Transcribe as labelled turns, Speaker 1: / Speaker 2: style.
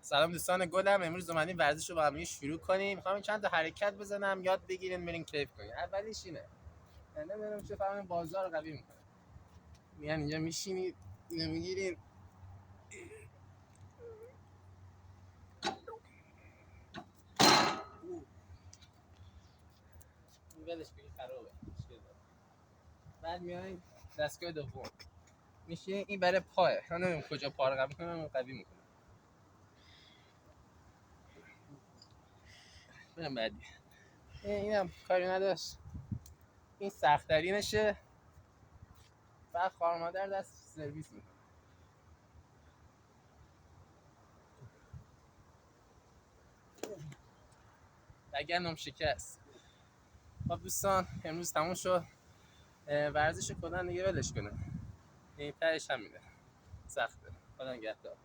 Speaker 1: سلام دوستان گلم، امروز اومدیم ورزش رو با هم شروع کنیم. میخوام چند تا حرکت بزنم یاد بگیرین برین کیف کنین. اولیش اینه، نمیدونم چه فهمین بازار قوی میکنه. میان اینجا میشینید اینو میگیرین ولش کنین خرابه. بعد میاین دستگاه دوم میشه این برای پاه. من نمیدونم کجا پا رو قوی کنم، قوی میکنه. بریم بعدی. اینم کاری نداشت. این سخت‌ترینشه. بعد خواهر مادر دست سرویس میکنه. لگنم شکست. خب دوستان امروز تموم شد. ورزش کلا دیگه ولش کنه. این تهش همینه. سخته. خدا نگهدار.